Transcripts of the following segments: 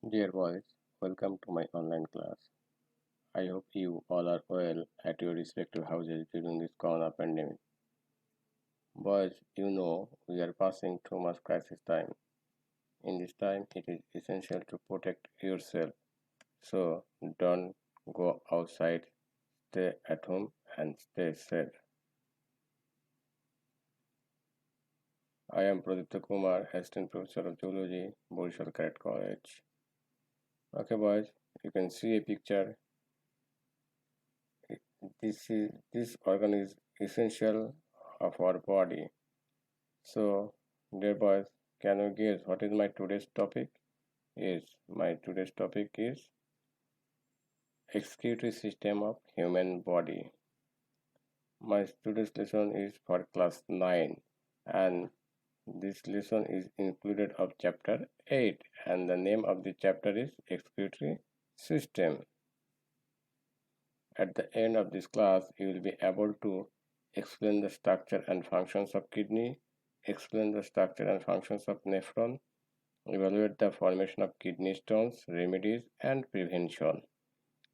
Dear boys, welcome to my online class. I hope you all are well at your respective houses during this corona pandemic. Boys, we are passing through much crisis time. In this time, it is essential to protect yourself. So don't go outside, stay at home and stay safe. I am Pradipta Kumar, Assistant Professor of Zoology, Borishal Cadet College. Okay, boys, you can see a picture. This organ is essential of our body. So, dear boys, can you guess what is my today's topic? Yes, my today's topic is excretory system of human body. My today's lesson is for class 9 and this lesson is included of chapter 8 and the name of the chapter is excretory system. At the end of this class, you will be able to explain the structure and functions of kidney, explain the structure and functions of nephron, evaluate the formation of kidney stones, remedies, and prevention.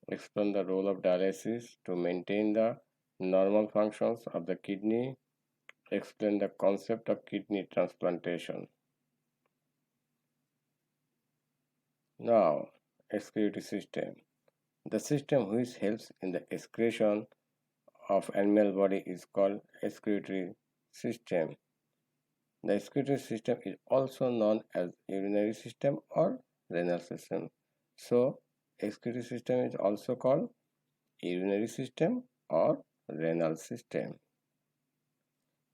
Explain the role of dialysis to maintain the normal functions of the kidney. Explain the concept of kidney transplantation. Now, excretory system. The system which helps in the excretion of animal body is called excretory system. The excretory system is also known as urinary system or renal system. So, excretory system is also called urinary system or renal system.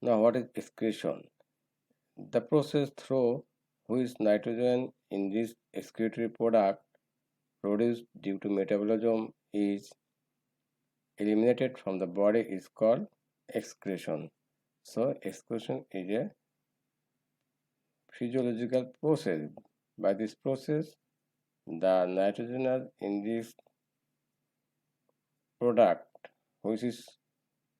Now, what is excretion? The process through which nitrogen in this excretory product produced due to metabolism is eliminated from the body is called excretion. So, excretion is a physiological process. By this process, the nitrogen in this product which is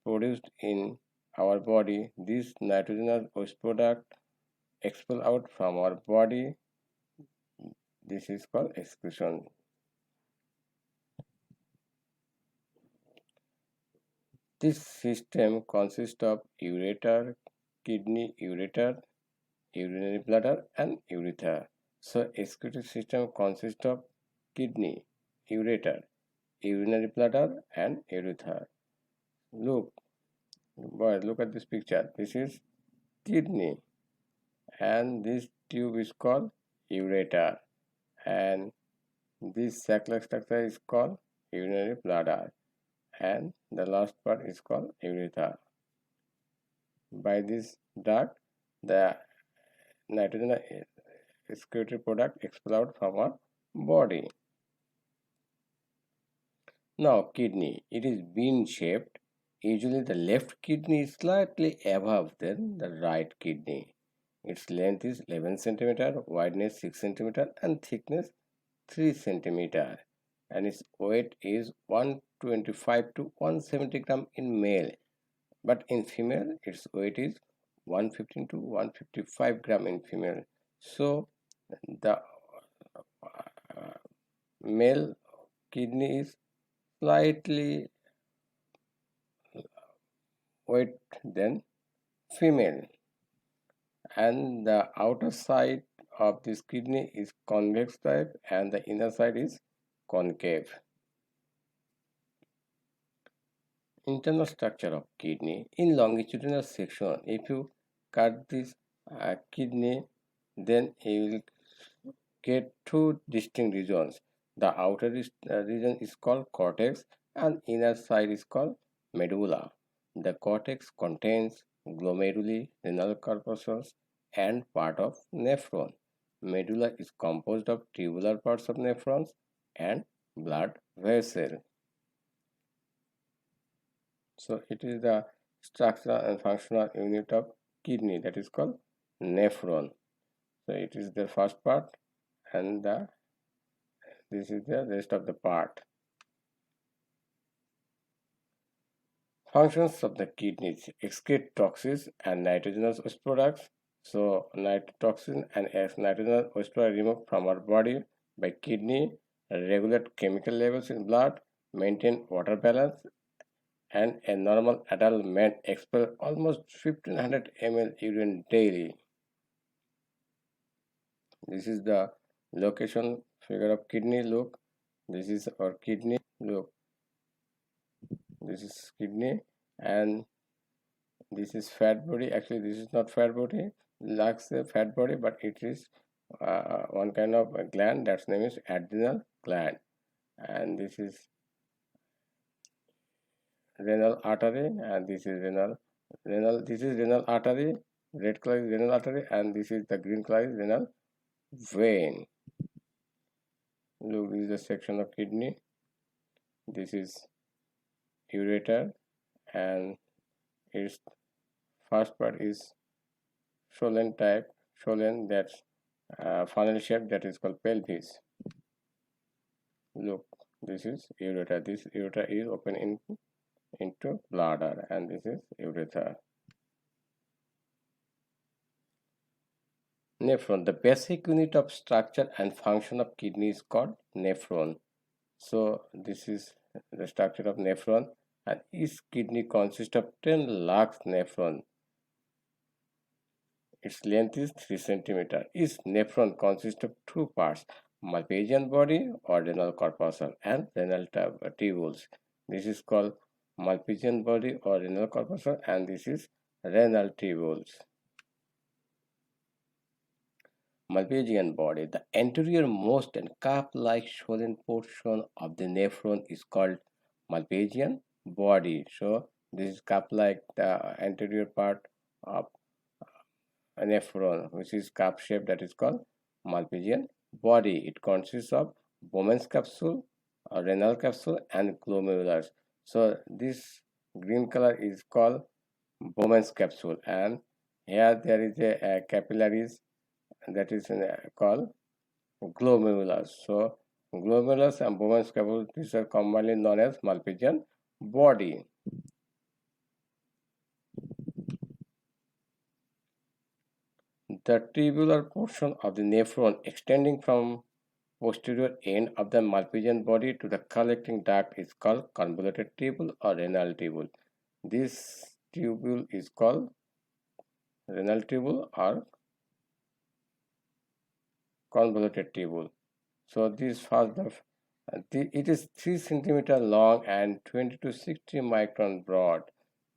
produced in our body, this nitrogenous waste product expel out from our body. This is called excretion. This system consists of ureter, kidney, ureter, urinary bladder and urethra. So excretory system consists of kidney, ureter, urinary bladder and urethra. Look, boys, look at this picture. This is kidney and this tube is called ureter and this sac-like structure is called urinary bladder and the last part is called urethra. By this duct, the nitrogen excretory product expel out from our body. Now kidney, it is bean shaped. Usually the left kidney is slightly above than the right kidney. Its length is 11 cm, wideness 6 cm and thickness 3 cm and its weight is 125 to 170 gram in male, but in female its weight is 115 to 155 gram in female. So the male kidney is slightly weight than female and the outer side of this kidney is convex type and the inner side is concave. Internal structure of kidney. In longitudinal section, if you cut this kidney, then you will get two distinct regions. The outer region is called cortex and inner side is called medulla. The cortex contains glomeruli, renal corpuscles and part of nephron. Medulla is composed of tubular parts of nephrons and blood vessel. So it is the structural and functional unit of kidney that is called nephron. So it is the first part and this is the rest of the part. Functions of the kidneys: excrete toxins and nitrogenous waste products. So nitrotoxin and nitrogenous waste products removed from our body by kidney, regulate chemical levels in blood, maintain water balance, and a normal adult man expels almost 1500 ml urine daily. This is the location figure of kidney. Look, this is our kidney. Look, this is kidney, and this is fat body. Actually, this is not fat body. Lacks a fat body, but it is one kind of a gland. That's name is adrenal gland, and this is renal artery, and this is renal. This is renal artery. Red color is renal artery, and this is the green color is renal vein. Look, this is the section of kidney. This is ureter, and its first part is swollen type, swollen, that's funnel shape, that is called pelvis. Look, this is ureter. This ureter is open into bladder, and this is urethra. Nephron, the basic unit of structure and function of kidney is called nephron. So this is the structure of nephron, and each kidney consists of 10 lakhs nephron. Its length is 3 cm. Each nephron consists of two parts, Malpighian body or renal corpuscle and renal tubules. This is called Malpighian body or renal corpuscle, and this is renal tubules. Malpighian body, the anterior most and cup-like swollen portion of the nephron is called Malpighian body. So this is cup-like, the anterior part of a nephron, which is cup shape, that is called Malpighian body. It consists of Bowman's capsule, renal capsule, and glomerulus. So this green color is called Bowman's capsule, and here there is a capillaries, that is called glomerulus. So glomerulus and Bowman's capsule, these are commonly known as Malpighian body. The tubular portion of the nephron extending from posterior end of the Malpighian body to the collecting duct is called convoluted tubule or renal tubule. This tubule is called renal tubule or convoluted tubule. So this first, it is 3 cm long and 20 to 60 micron broad.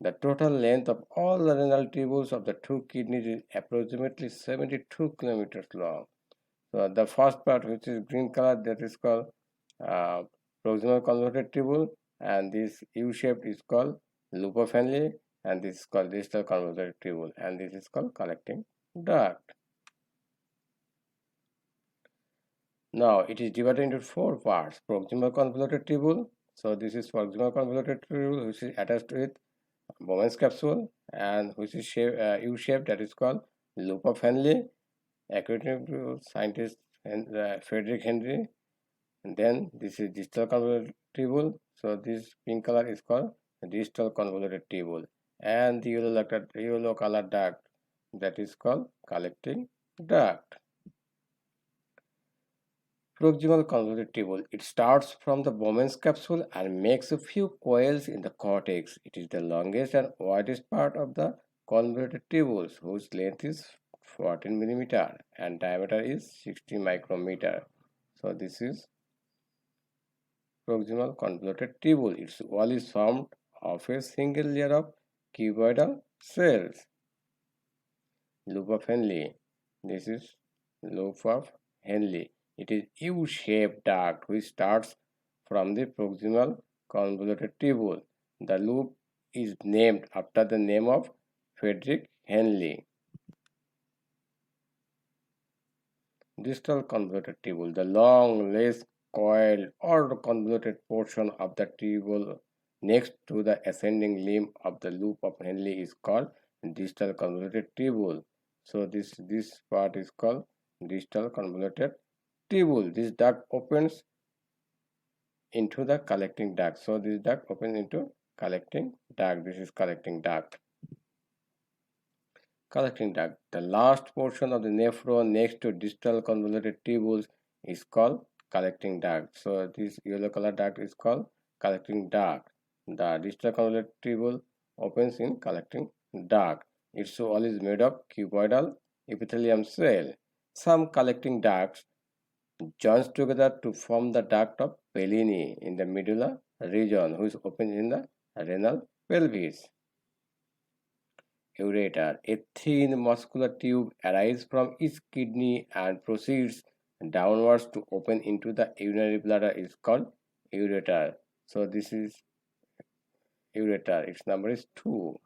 The total length of all the renal tubules of the two kidneys is approximately 72 kilometers long. So the first part, which is green color, that is called proximal convoluted tubule, and this U-shaped is called loop of Henle, and this is called distal convoluted tubule, and this is called collecting duct. Now it is divided into four parts: proximal convoluted tubule. So this is proximal convoluted tubule, which is attached with Bowman's capsule, and which is U-shaped, that is called loop of Henle. According to scientist Frederick Henry. And then this is distal convoluted tubule. So this pink color is called distal convoluted tubule, and the yellow color duct, that is called collecting duct. Proximal convoluted tubule. It starts from the Bowman's capsule and makes a few coils in the cortex. It is the longest and widest part of the convoluted tubules, whose length is 14 millimeter and diameter is 60 micrometer. So this is proximal convoluted tubule. Its wall is formed of a single layer of cuboidal cells. Loop of Henle. This is loop of Henle. It is U-shaped duct which starts from the proximal convoluted tubule. The loop is named after the name of Frederick Henle. Distal convoluted tubule. The long, less coiled or convoluted portion of the tubule next to the ascending limb of the loop of Henle is called distal convoluted tubule. So this part is called distal convoluted tubule. This duct opens into the collecting duct. So this duct opens into collecting duct. This is collecting duct. Collecting duct. The last portion of the nephron next to distal convoluted tubules is called collecting duct. So this yellow color duct is called collecting duct. The distal convolutive opens in collecting duct. Its wall is made of cuboidal epithelium cell. Some collecting ducts joins together to form the duct of Pellini in the medulla region, which opens in the renal pelvis. Ureter. A thin muscular tube arises from each kidney and proceeds downwards to open into the urinary bladder is called ureter. So this is ureter. Its number is 2.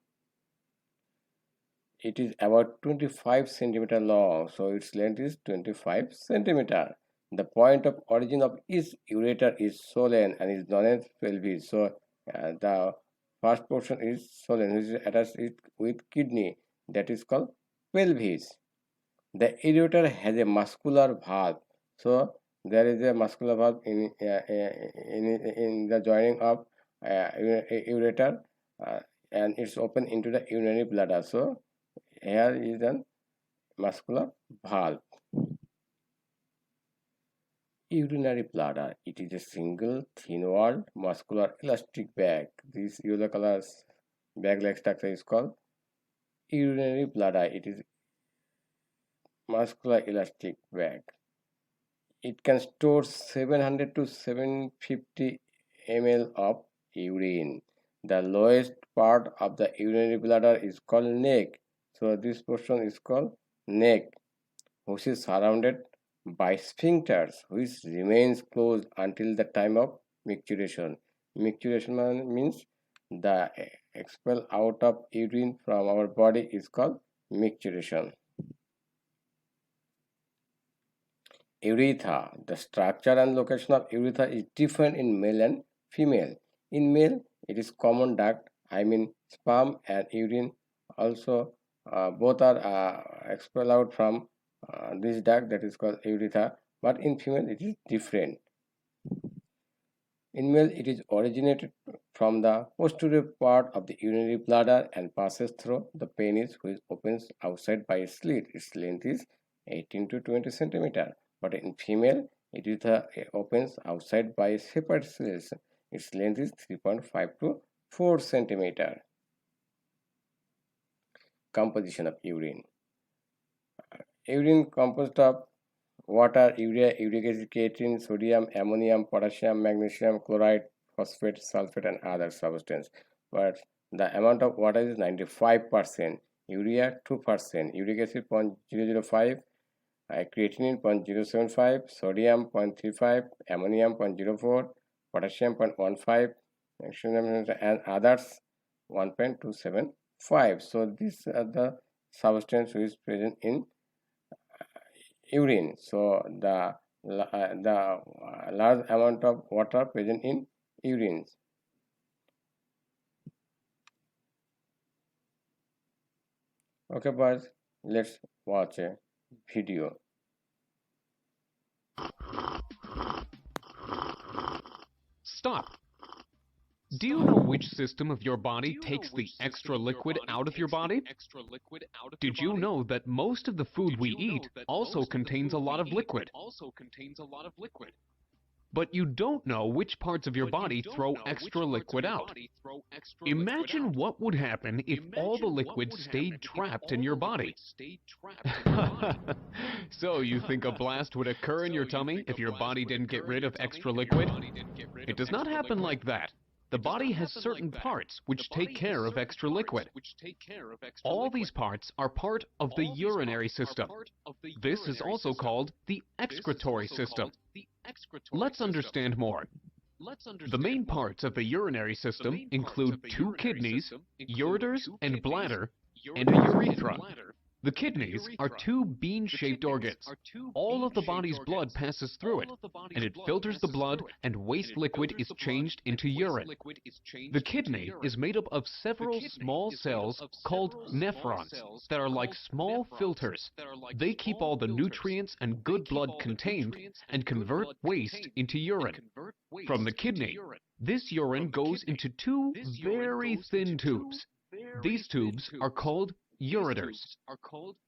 It is about 25 centimeter long, so its length is 25 centimeter. The point of origin of each ureter is swollen and is known as pelvis. So the first portion is swollen, which is attached with kidney, that is called pelvis. The ureter has a muscular valve. So there is a muscular valve in the joining of ureter, and it's open into the urinary bladder. So here is a muscular valve. Urinary bladder. It is a single thin-walled muscular elastic bag. This yellow color bag-like structure is called urinary bladder. It is muscular elastic bag. It can store 700 to 750 ml of urine. The lowest part of the urinary bladder is called neck. So this portion is called neck, which is surrounded by sphincters, which remains closed until the time of micturition. Micturition means the expel out of urine from our body is called micturition. Urethra. The structure and location of urethra is different in male and female. In male, it is common duct, I mean sperm and urine. Also, both are expelled out from this duct, that is called urethra. But in female, it is different. In male, it is originated from the posterior part of the urinary bladder and passes through the penis, which opens outside by a slit. Its length is 18 to 20 centimeter. But in female, it opens outside by a separate slit. Its length is 3.5 to 4 centimeter. Composition of urine. Urine composed of water, urea, uric acid, creatine, sodium, ammonium, potassium, magnesium, chloride, phosphate, sulfate, and other substances. But the amount of water is 95%, urea 2%, uric acid 0.005, creatinine 0.075, sodium 0.35, ammonium 0.04, potassium 0.15, and others 1.275. So these are the substances which is present in urine. So the large amount of water present in urine. Okay, boys, let's watch a video. Stop. Do you know which system of your body takes the extra liquid out of your body? Did you know that most of the food we eat also contains a lot of liquid? But you don't know which parts of your body throw extra liquid out. Imagine what would happen if all the liquid stayed trapped in your body. So you think a blast would occur in your tummy if your body didn't get rid of extra liquid? It does not happen like that. The body has certain parts which take care of extra liquid. All these parts are part of the urinary system. This is also called the excretory system. Let's understand more. The main parts of the urinary system include two kidneys, ureters and bladder, and a urethra. The kidneys are two bean-shaped organs. All of the body's blood passes through it, and it filters the blood, and waste liquid is changed into urine. The kidney is made up of several small cells called nephrons that are like small filters. They keep all the nutrients and good blood contained and convert waste into urine. From the kidney, this urine goes into two very thin tubes. These tubes are called ureters.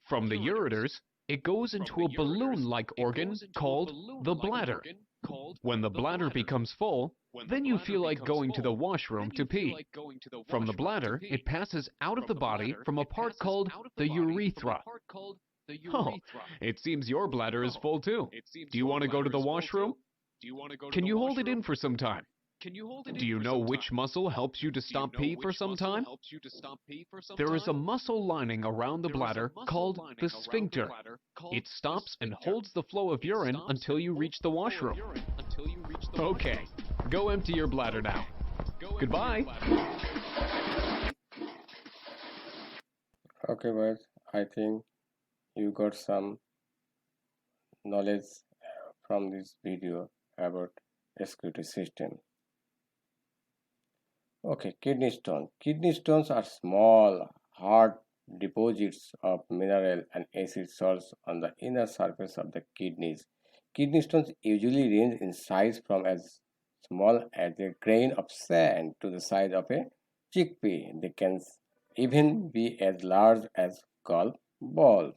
From the ureters, it goes into a balloon-like organ called the bladder. When the bladder becomes full, then you feel like going to the washroom to pee. From the bladder, it passes out of the body from a part called the urethra. Oh, it seems your bladder is full too. Do you want to go to the washroom? Can you hold it in for some time? Do you know which muscle helps you to stop pee for some time? There is a muscle lining around the bladder called the sphincter. It stops and holds the flow of urine until you reach the washroom. Okay, go empty your bladder now. Goodbye. Okay, but I think you got some knowledge from this video about excretory system. Okay, kidney stone. Kidney stones are small, hard deposits of mineral and acid salts on the inner surface of the kidneys. Kidney stones usually range in size from as small as a grain of sand to the size of a chickpea. They can even be as large as golf balls.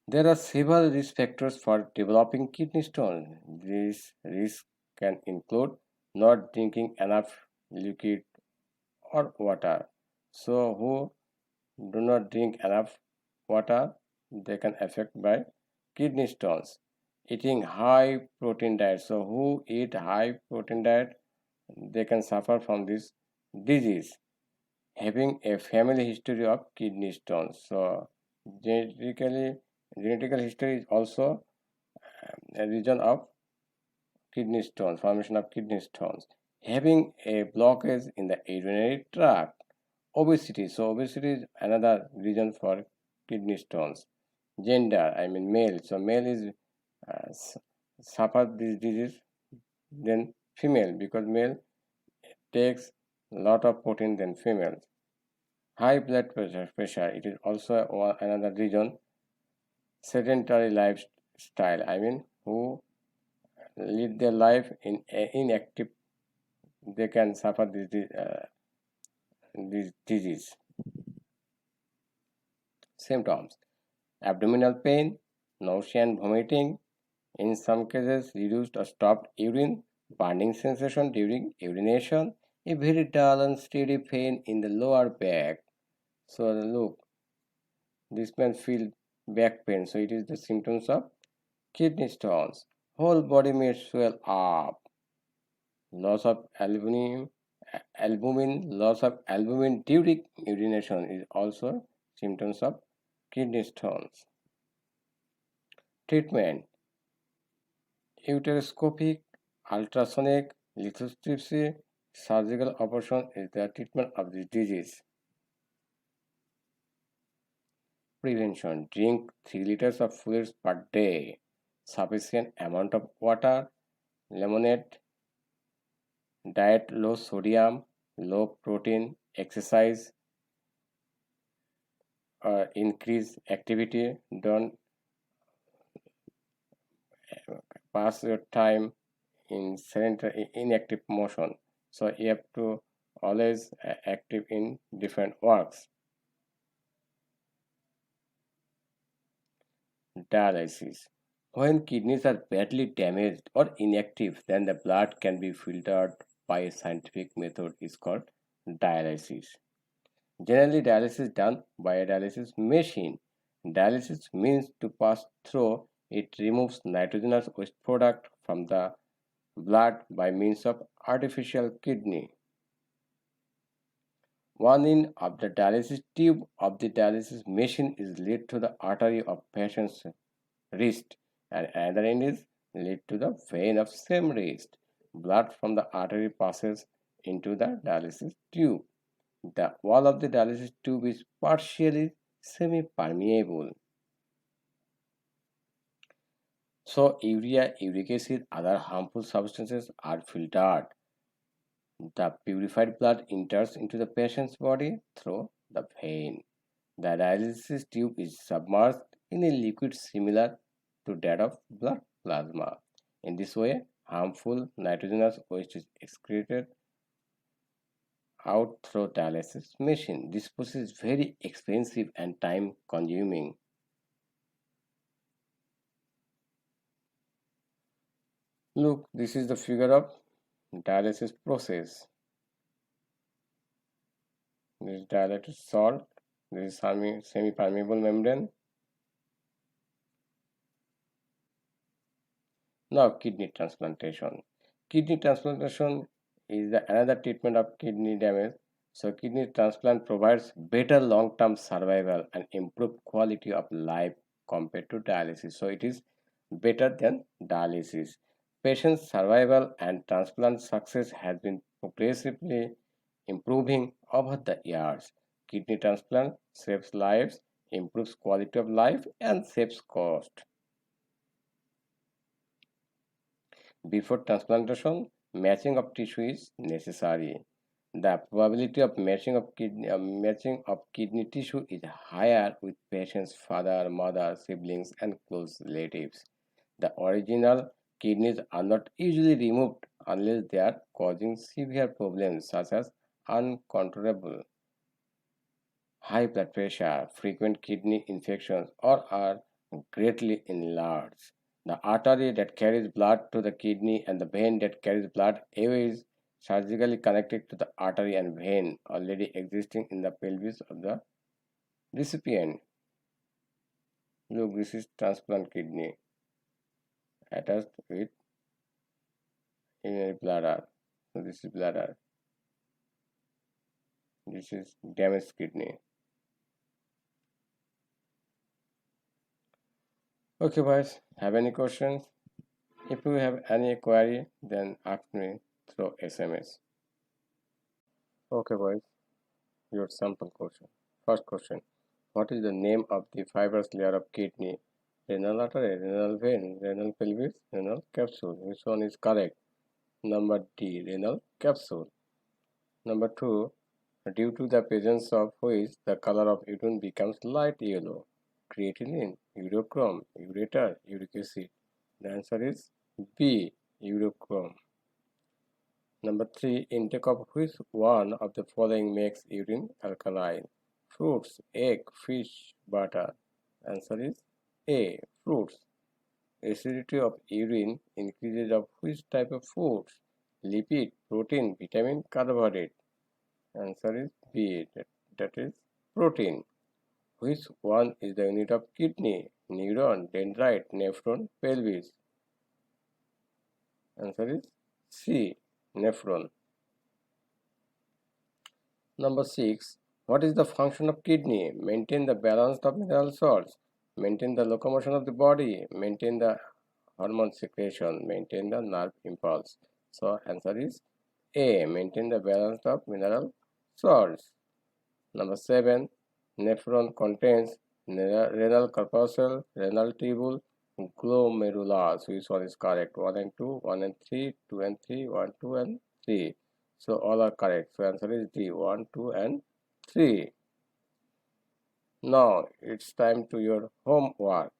There are several risk factors for developing kidney stones. These risks can include not drinking enough liquid or water. So, who do not drink enough water, they can affect by kidney stones. Eating high protein diet. So, who eat high protein diet, they can suffer from this disease. Having a family history of kidney stones. So, genetically, genetical history is also a reason of kidney stones, formation of kidney stones. Having a blockage in the urinary tract. Obesity. So, obesity is another reason for kidney stones. Gender, I mean male. So, male is suffer this disease than female because male takes a lot of protein than females. High blood pressure. It is also another reason. Sedentary lifestyle. I mean, who lead their life in inactive, they can suffer this disease. Symptoms: abdominal pain, nausea and vomiting, in some cases reduced or stopped urine, burning sensation during urination, a very dull and steady pain in the lower back. So look, this man feel back pain, so it is the symptoms of kidney stones. Whole body may swell up. Loss of loss of albumin during urination is also symptoms of kidney stones. Treatment: uteroscopic, ultrasonic, lithotripsy, surgical operation is the treatment of this disease. Prevention: drink 3 liters of fluids per day, sufficient amount of water, lemonade, diet low sodium, low protein, exercise, increase activity. Don't pass your time in sedentary inactive motion. So you have to always active in different works. Dialysis: when kidneys are badly damaged or inactive, then the blood can be filtered by a scientific method is called dialysis. Generally, dialysis is done by a dialysis machine. Dialysis means to pass through. It removes nitrogenous waste product from the blood by means of artificial kidney. One end of the dialysis tube of the dialysis machine is led to the artery of patient's wrist, and another end is led to the vein of same wrist. Blood from the artery passes into the dialysis tube. The wall of the dialysis tube is partially semi-permeable. So urea, uric acid, other harmful substances are filtered. The purified blood enters into the patient's body through the vein. The dialysis tube is submerged in a liquid similar to that of blood plasma. In this way, harmful nitrogenous waste is excreted out through dialysis machine. This process is very expensive and time consuming. Look, this is the figure of dialysis process. This is dilated salt. This is semi-permeable membrane. Now, kidney transplantation. Kidney transplantation is another treatment of kidney damage. So, kidney transplant provides better long-term survival and improved quality of life compared to dialysis. So, it is better than dialysis. Patient survival and transplant success has been progressively improving over the years. Kidney transplant saves lives, improves quality of life, and saves cost. Before transplantation, matching of tissue is necessary. The probability of matching of kidney tissue is higher with patient's father, mother, siblings, and close relatives. The original kidneys are not usually removed unless they are causing severe problems such as uncontrollable high blood pressure, frequent kidney infections, or are greatly enlarged. The artery that carries blood to the kidney and the vein that carries blood away is surgically connected to the artery and vein already existing in the pelvis of the recipient. Look, this is transplant kidney attached with urinary bladder. So this is bladder. This is damaged kidney. Okay, boys, have any questions? If you have any query, then ask me through SMS. Okay, boys, your sample question. First question: what is the name of the fibrous layer of kidney? Renal artery, renal vein, renal pelvis, renal capsule. Which one is correct? Number D, renal capsule. Number 2, due to the presence of which the color of urine becomes light yellow. Creatinine, urochrome, ureter, uric acid. The answer is B, urochrome. Number 3, intake of which one of the following makes urine alkaline? Fruits, egg, fish, butter. Answer is A, fruits. Acidity of urine increases of which type of foods? Lipid, protein, vitamin, carbohydrate. Answer is B, that is protein. Which one is the unit of kidney? Neuron, dendrite, nephron, pelvis. Answer is C, nephron. Number 6. What is the function of kidney? Maintain the balance of mineral salts, maintain the locomotion of the body, maintain the hormone secretion, maintain the nerve impulse. So answer is A, maintain the balance of mineral salts. Number 7. Nephron contains renal corpuscle, renal tubule, glomerulus. Which one is correct? 1 and 2, 1 and 3, 2 and 3, 1, 2 and 3. So all are correct. So answer is D, 1, 2 and 3. Now it's time to your homework.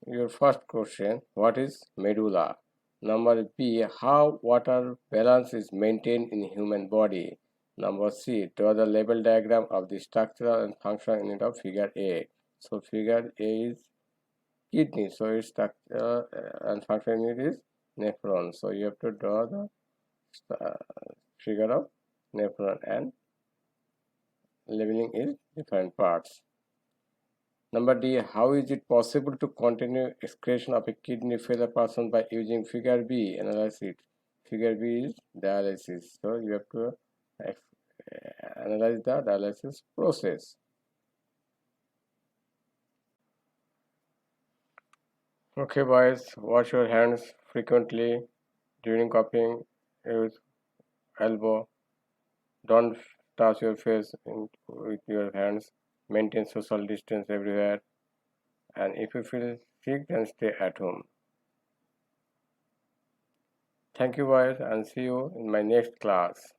Your first question, what is medulla? Number B, how water balance is maintained in human body? Number C, draw the label diagram of the structural and functional unit of figure A. So figure A is kidney, so its structure and functional unit is nephron. So you have to draw the figure of nephron and labeling is different parts. Number D, how is it possible to continue excretion of a kidney failure person by using figure B analysis? Figure B is dialysis. So you have to analyze the dialysis process. Okay, boys, wash your hands frequently during coughing. Use elbow. Don't touch your face with your hands. Maintain social distance everywhere. And if you feel sick, then stay at home. Thank you, boys, and see you in my next class.